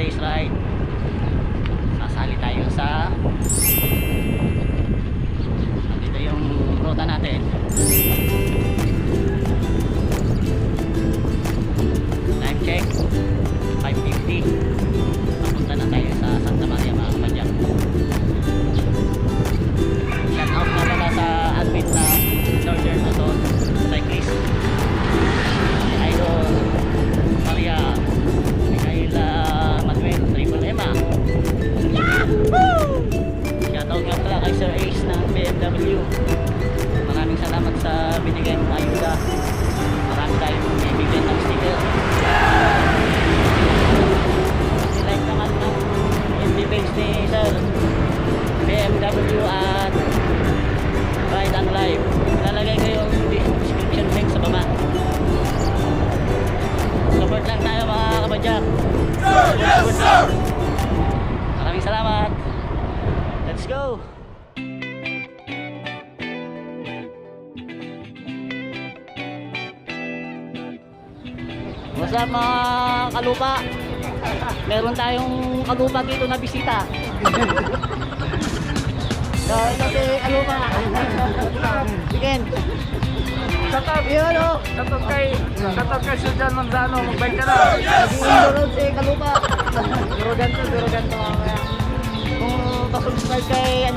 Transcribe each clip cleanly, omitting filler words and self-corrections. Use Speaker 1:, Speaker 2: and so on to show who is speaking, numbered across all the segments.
Speaker 1: today's ride. Sasali tayo sa dito yung ruta natin. Time check 5:50. Papunta na tayo sa Santa Maria mga kapadyak. Shout out na pala sa admit na Northern Luzon cyclist, si Idol Maria Micaela Manuel Triple Emma. Yahoo! Shout out nga pala kay Sir Ace ng BMW. Maraming salamat sa binigay mong ayuda. Marami tayong bibigyan ng sticker. Like naman ng FB page ni Sir BMW at Ride and Live. Ilalagay ko yung description link sa baba. Support lang tayo mga kapadyak.
Speaker 2: Yes, sir!
Speaker 1: Maraming salamat. Let's go! What's up mga kalupa? Meron tayong kalupa dito na bisita. So, ito si kalupa. Sige.
Speaker 3: Shoutout
Speaker 1: Yun o.
Speaker 3: Shoutout kay Sir John Manzano, magbalik ka na.
Speaker 1: Nag-i-endurance si kalupa. Duro ganto mamaya. Kung pasubscribe kay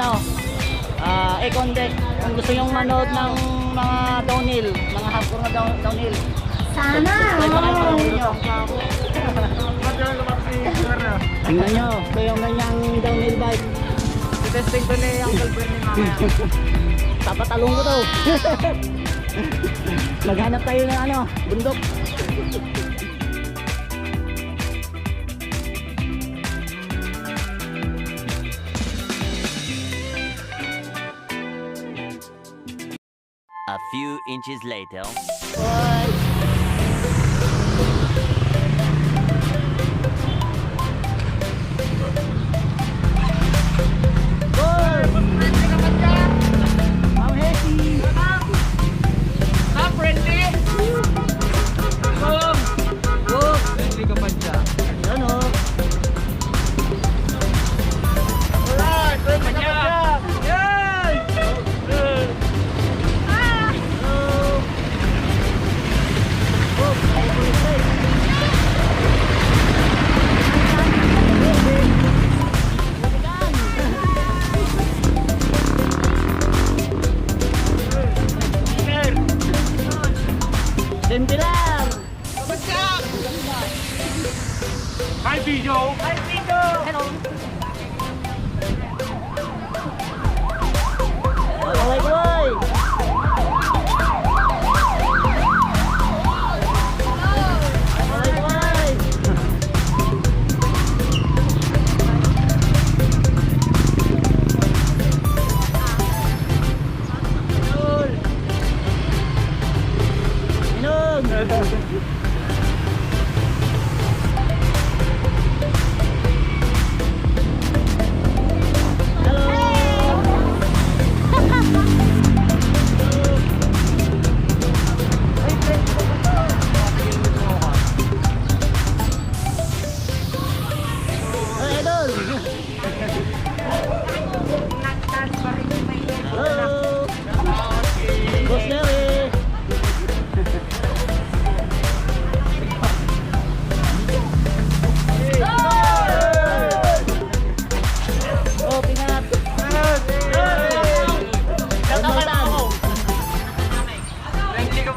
Speaker 1: Econ Deck, kung gusto nyong manood ng mga downhill, mga hardcore na downhill,
Speaker 2: Sana!
Speaker 1: subscribe na kayo sa nyo. Tingnan nyo, ito yung ganyang downhill bike.
Speaker 3: Testing ko ni Uncle Bernie mamaya.
Speaker 1: Papatalong ko to. Maghanap tayo ng bundok.
Speaker 4: A few inches later.
Speaker 1: Sendilar!
Speaker 3: Hi, Bijo!
Speaker 1: Hello! Kaway! Kaway!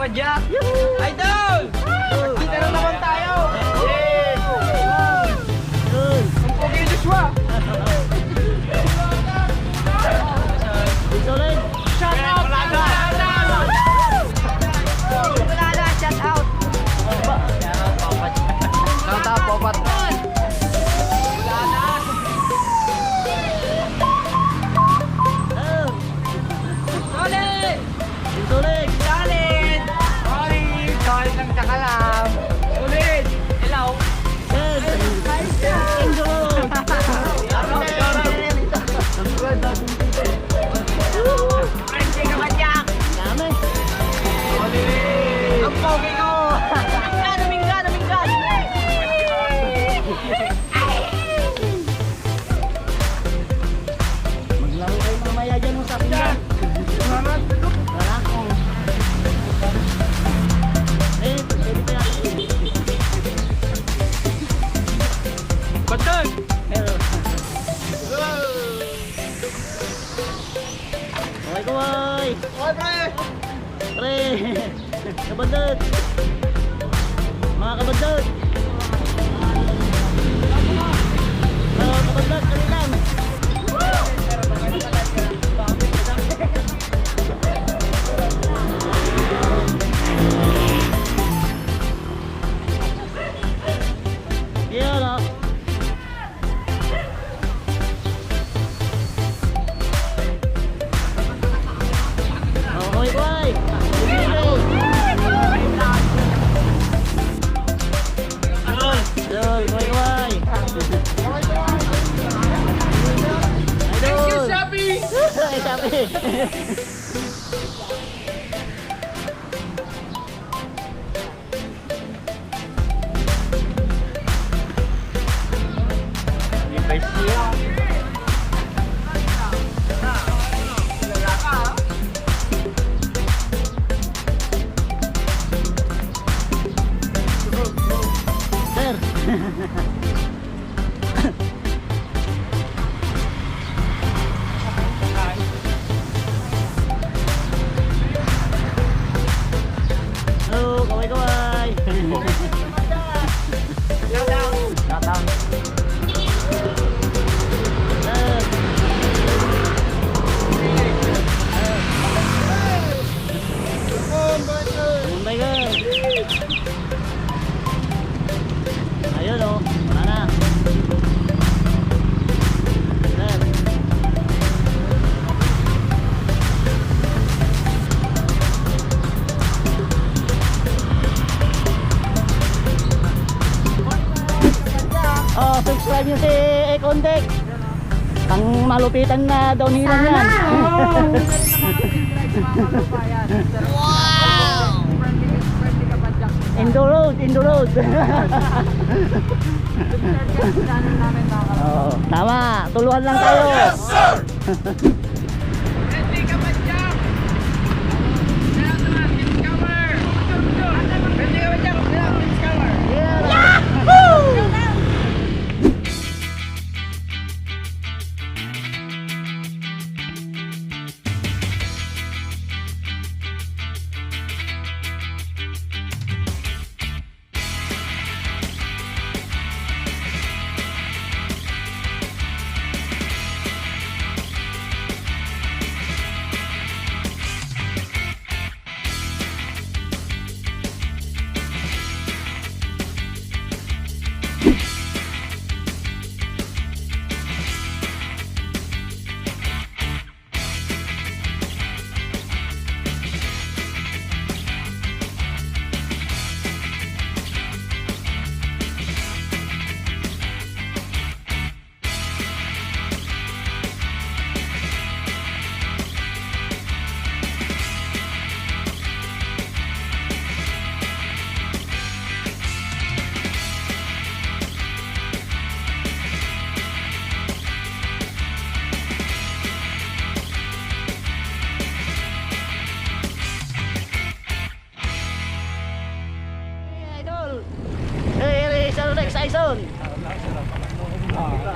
Speaker 3: Jack! Idol! Kita na naman tayo! Yes! Ang pogi Joshua!
Speaker 1: Solid!
Speaker 3: Shout out!
Speaker 2: Shout out!
Speaker 3: Shout out, Popat!
Speaker 1: Solid!
Speaker 3: Solid! Solid lang sa kalam! Solid! Hello! Friendly ka ba, Jack?
Speaker 1: Dami!
Speaker 3: Ang pogi ko!
Speaker 2: Minsan!
Speaker 1: Mga kabadlot. Kabadlot, kali lang. Yan o. Okay, boy. Idol, boy, boy. Idol.
Speaker 3: Shopee!
Speaker 1: Ay, sabi. Sir. Halo, kaway-kaway. Datang. Sir. Mumbai ka. Ayun o, wala na. Sir. Oh, subscribe nyo si Ekondek. Pang malupitan na daw nila yan. Indo Road, Indo Road. Oo, tama, tuluhan lang tayo.
Speaker 3: Yes, sir! Ready ka ba, Jack? Discover! Ready ka ba, Jack? Discover!
Speaker 1: Idol. Hey, Sir Rex Aison.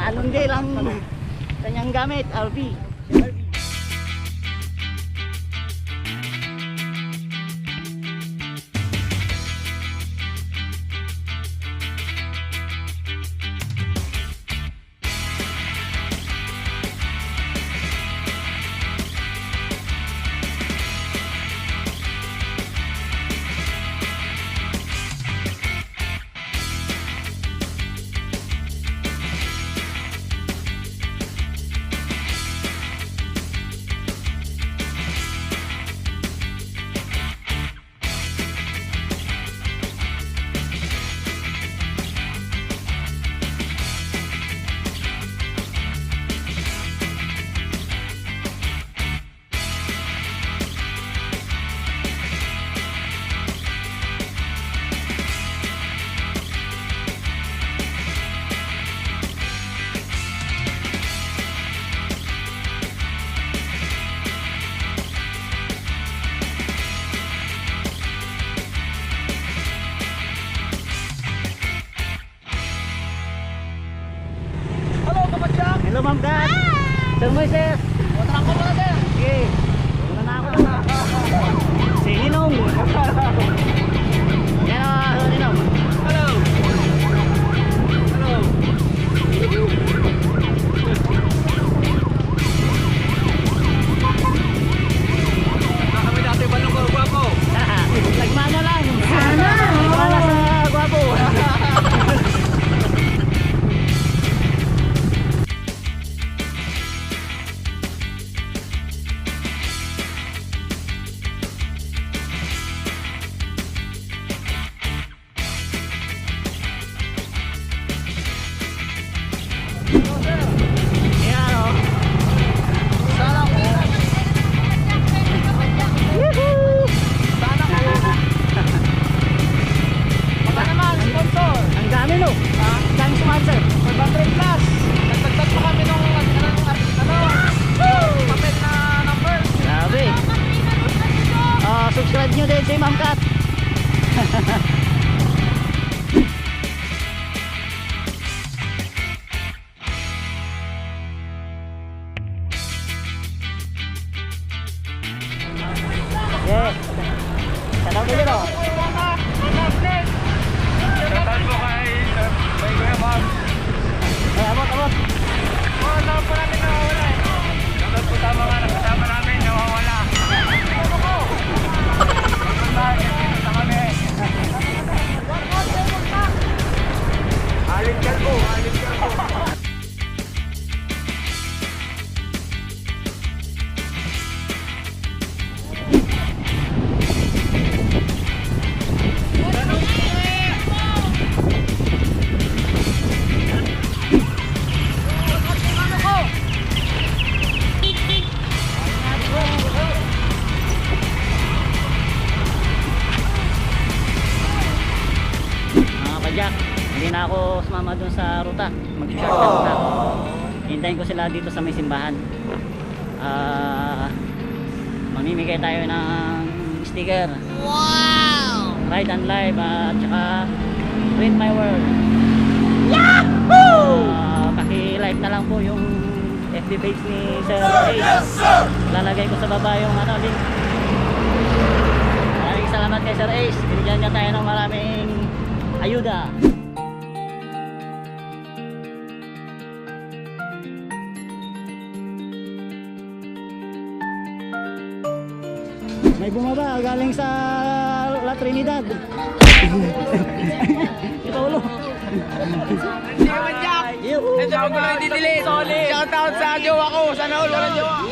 Speaker 1: Anong day lang kanyang gamit, RV. Hello, Ma'am Kat. Sir Moises.
Speaker 3: Otra ko na, sir!
Speaker 1: Sige. Una na ako. Si Ninong. Yes. Shout out dito.
Speaker 3: Shoutout po kay Kuya Bob.
Speaker 1: Ay, abot.
Speaker 3: Wala po namin nawawala eh. Shoutout po sa mga nakasama namin nawawala. Sa kami. Alin kalbo.
Speaker 1: Mga kajack, hindi na ako sumama dun sa ruta. Mag-shortcut na. Hintayin ko sila dito sa may simbahan. Mamimigay tayo ng sticker. Wow! Ride and Live at saka Print My World. Yahoo! Paki-like na lang po yung FB page ni Sir Ace. Lalagay ko sa baba yung link. Maraming salamat kay Sir Ace. Binigyan niya tayo ng maraming ayuda. May bumaba galing sa La Trinidad. Ito ulo.
Speaker 3: Hindi naman Jack. Ito ako na didilit. Shoutout sa jowa ko. Sana all walang jowa.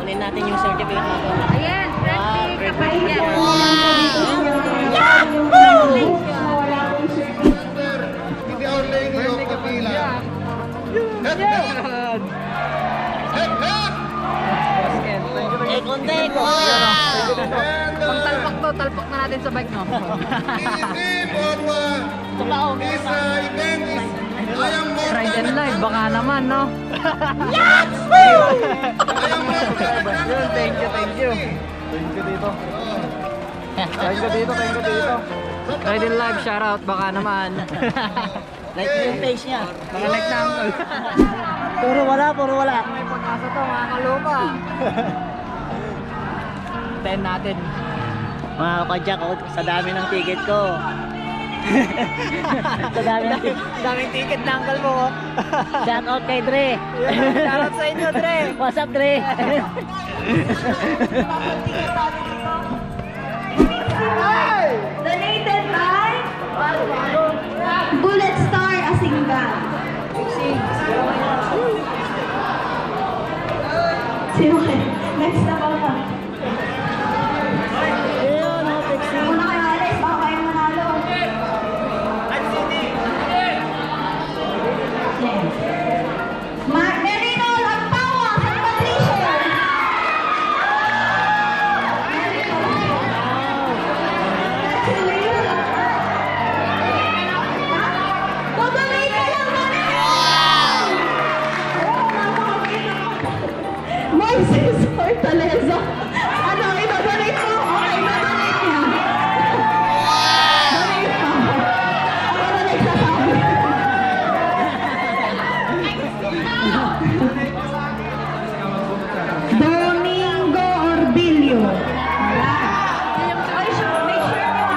Speaker 1: Kunin natin yung certificate natin.
Speaker 2: Ayan, Freddy Kapahigyan.
Speaker 5: Hindi ako laying yung kapila.
Speaker 1: Kontek!
Speaker 2: Talpak to, talpak na natin sa bike, no?
Speaker 1: Ito pa ako.
Speaker 5: This event is I am more
Speaker 2: Ride and live, baka naman, no?
Speaker 3: Thank you. Ride and live, shoutout, baka naman.
Speaker 1: Like yung page niya.
Speaker 3: Mga like na uncle.
Speaker 1: Puro wala.
Speaker 3: May pag-asa to, mga kalupa. 10 natin.
Speaker 1: Mga kajak, sa dami ng ticket ko. Sa dami ng ticket.
Speaker 3: Daming ticket na uncle mo.
Speaker 1: Shout out kay Dre.
Speaker 3: Shoutout sa inyo, Dre.
Speaker 1: What's up, Dre?
Speaker 2: Donated by Bullet Star Asinga. Sino kayo? Next na ka.
Speaker 1: Ayun, no, Pixie.
Speaker 2: Una kayo alis, baka kayo manalo. Merino Lagpawa, San Patricio. Pag-donate ka lang, Moises Fortaleza. Ano, i-donate mo? Okay, i-donate niya. Donate mo. Ako na nagsasabi. Domingo Orbilio. Ay, sure, make sure nyo.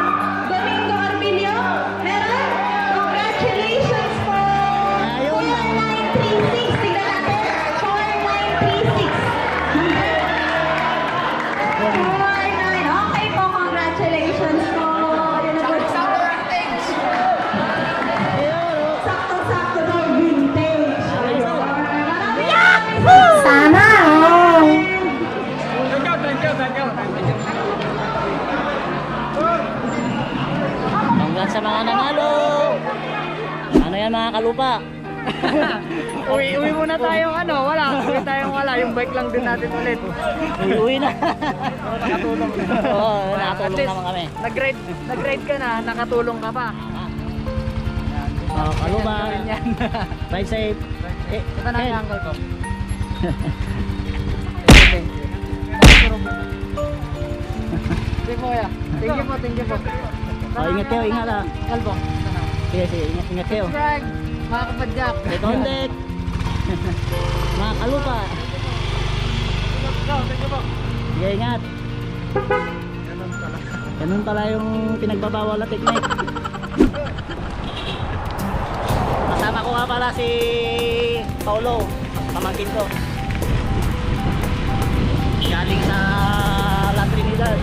Speaker 2: Domingo Orbilio, meron? Congratulations po. 4936. Tignan natin. 4936. 49. Okay po, congratulations po. Yun na po. Sakto-sakto daw, vintage. Sana, oh.
Speaker 1: Congrats sa mga nanalo. Ano yan mga kalupa?
Speaker 3: Uwi muna tayong wala. Yung bike lang din natin ulit.
Speaker 1: Uwi na.
Speaker 3: Nakatulong.
Speaker 1: Oo,
Speaker 3: At
Speaker 1: nakatulong
Speaker 3: least,
Speaker 1: naman kami.
Speaker 3: Nag-ride ka na, nakatulong ka pa.
Speaker 1: Kaluba.
Speaker 3: Gawin yan.
Speaker 1: Ride safe.
Speaker 3: Ito na
Speaker 1: Ken.
Speaker 3: ang uncle ko. Sige po kuya. Thank you po, thank you po.
Speaker 1: Ingat kayo, ingat ah.
Speaker 3: Kalbo. Ito na.
Speaker 1: Sige, sige, ingat kayo.
Speaker 3: Subscribe, mga kapadyak.
Speaker 1: Secondek. Mga kalupa. Sige, ingat. Ganun pala yung pinagbabawal na technique. Kasama ko nga pala si Paulo, pamangkin ko. Galing sa La Trinidad.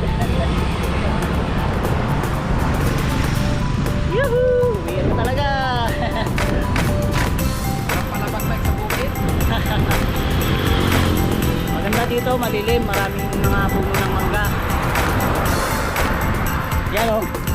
Speaker 1: Yuhuu! Biro talaga!
Speaker 3: Palabag-bag sa bukid.
Speaker 1: Maganda dito, malilim, maraming mga puno ng mangga. Yan o.